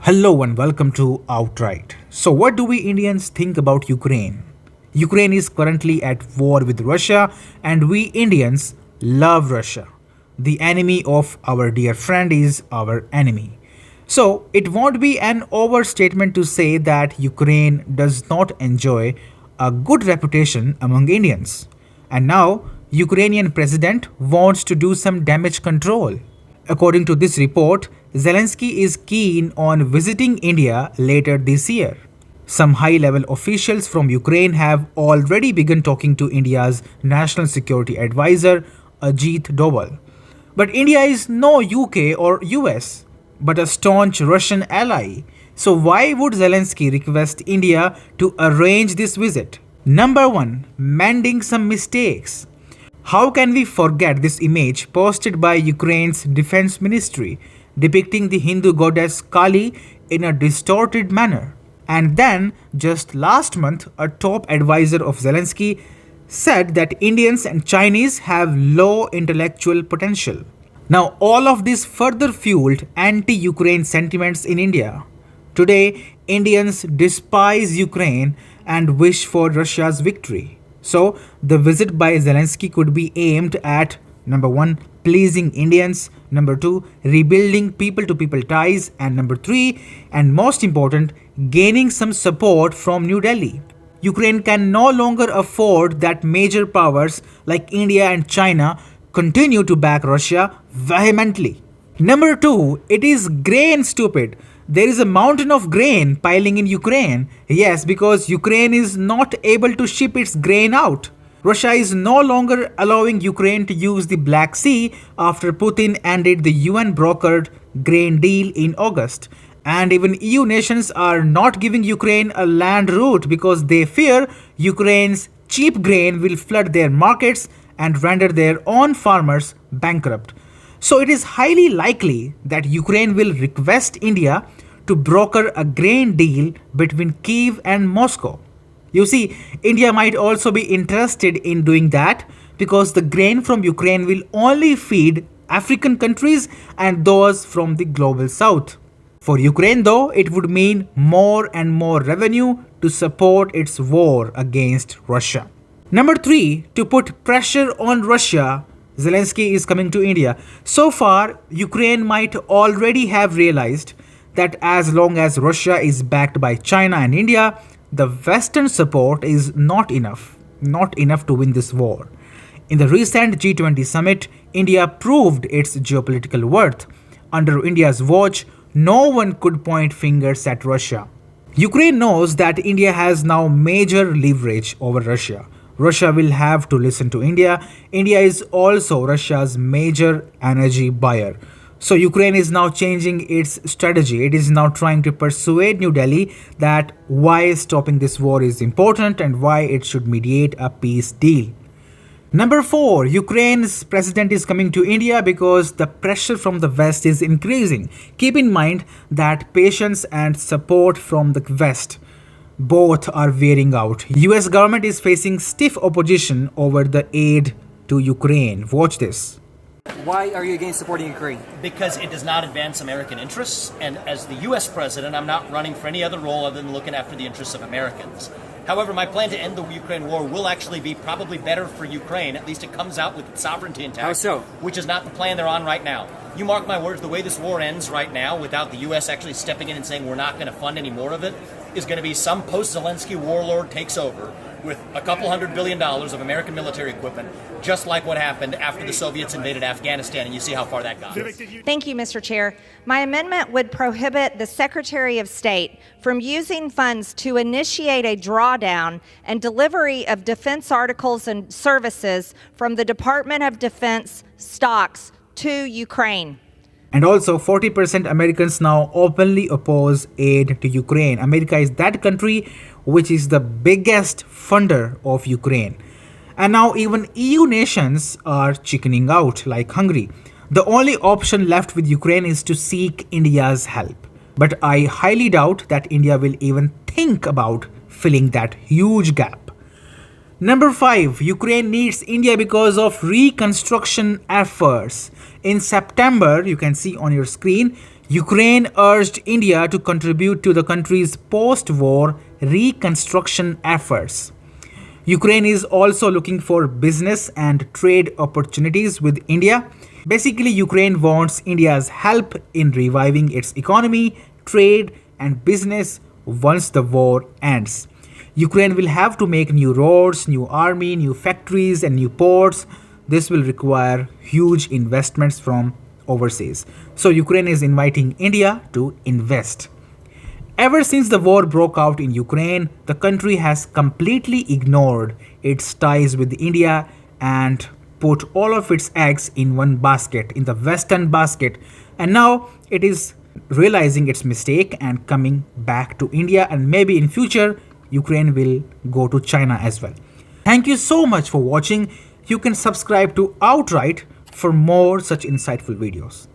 Hello and welcome to Outright. So, what do we Indians think about Ukraine? Ukraine is currently at war with Russia, and we Indians love Russia. The enemy of our dear friend is our enemy. So, it won't be an overstatement to say that Ukraine does not enjoy a good reputation among Indians. And now, Ukrainian president wants to do some damage control. According to this report, Zelensky is keen on visiting India later this year. Some high level officials from Ukraine have already begun talking to India's National Security Advisor, Ajit Doval. But India is no UK or US, but a staunch Russian ally. So, why would Zelensky request India to arrange this visit? Number 1. Mending some mistakes. How can we forget this image posted by Ukraine's defense ministry depicting the Hindu goddess Kali in a distorted manner? And then, just last month, a top advisor of Zelensky said that Indians and Chinese have low intellectual potential. Now, all of this further fueled anti Ukraine sentiments in India. Today, Indians despise Ukraine and wish for Russia's victory. So, the visit by Zelensky could be aimed at number 1, pleasing Indians, number 2, rebuilding people to people ties, and number 3, and most important, gaining some support from New Delhi. Ukraine can no longer afford that major powers like India and China continue to back Russia vehemently. Number 2, it is grain stupid. There is a mountain of grain piling in Ukraine. Yes, because Ukraine is not able to ship its grain out. Russia is no longer allowing Ukraine to use the Black Sea after Putin ended the UN brokered grain deal in August. And even EU nations are not giving Ukraine a land route because they fear Ukraine's cheap grain will flood their markets and render their own farmers bankrupt. So it is highly likely that Ukraine will request India to broker a grain deal between Kyiv and Moscow. You see, India might also be interested in doing that because the grain from Ukraine will only feed African countries and those from the global south. For Ukraine, though, it would mean more and more revenue to support its war against Russia. Number 3, to put pressure on Russia, Zelensky is coming to India. So far, Ukraine might already have realized that as long as Russia is backed by China and India, the Western support is not enough to win this war. In the recent G20 summit, India proved its geopolitical worth. Under India's watch, no one could point fingers at Russia. Ukraine knows that India has now major leverage over Russia. Russia will have to listen to India. India is also Russia's major energy buyer. So Ukraine is now changing its strategy. It is now trying to persuade New Delhi that why stopping this war is important and why it should mediate a peace deal. Number 4, Ukraine's president is coming to India because the pressure from the West is increasing. Keep in mind that patience and support from the West both are wearing out. US government is facing stiff opposition over the aid to Ukraine. Watch this. Why are you against supporting Ukraine? Because it does not advance American interests, and as the U.S. president, I'm not running for any other role other than looking after the interests of Americans. However, my plan to end the Ukraine war will actually be probably better for Ukraine. At least it comes out with its sovereignty intact. How so? Which is not the plan they're on right now. You mark my words, the way this war ends right now, without the U.S. actually stepping in and saying we're not going to fund any more of it, is going to be some post-Zelensky warlord takes over with a couple $100 billion of American military equipment, just like what happened after the Soviets invaded Afghanistan, and you see how far that got. Thank you, Mr. Chair. My amendment would prohibit the Secretary of State from using funds to initiate a drawdown and delivery of defense articles and services from the Department of Defense stocks to Ukraine. And also, 40% Americans now openly oppose aid to Ukraine. America is that country which is the biggest funder of Ukraine. And now even EU nations are chickening out like Hungary. The only option left with Ukraine is to seek India's help. But I highly doubt that India will even think about filling that huge gap. Number 5, Ukraine needs India because of reconstruction efforts. In September, you can see on your screen, Ukraine urged India to contribute to the country's post war reconstruction efforts. Ukraine is also looking for business and trade opportunities with India. Basically, Ukraine wants India's help in reviving its economy, trade, and business once the war ends. Ukraine will have to make new roads, new army, new factories, and new ports. This will require huge investments from overseas. So, Ukraine is inviting India to invest. Ever since the war broke out in Ukraine, the country has completely ignored its ties with India and put all of its eggs in one basket, in the Western basket. And now it is realizing its mistake and coming back to India, and maybe in future Ukraine will go to China as well. Thank you so much for watching. You can subscribe to outRight for more such insightful videos.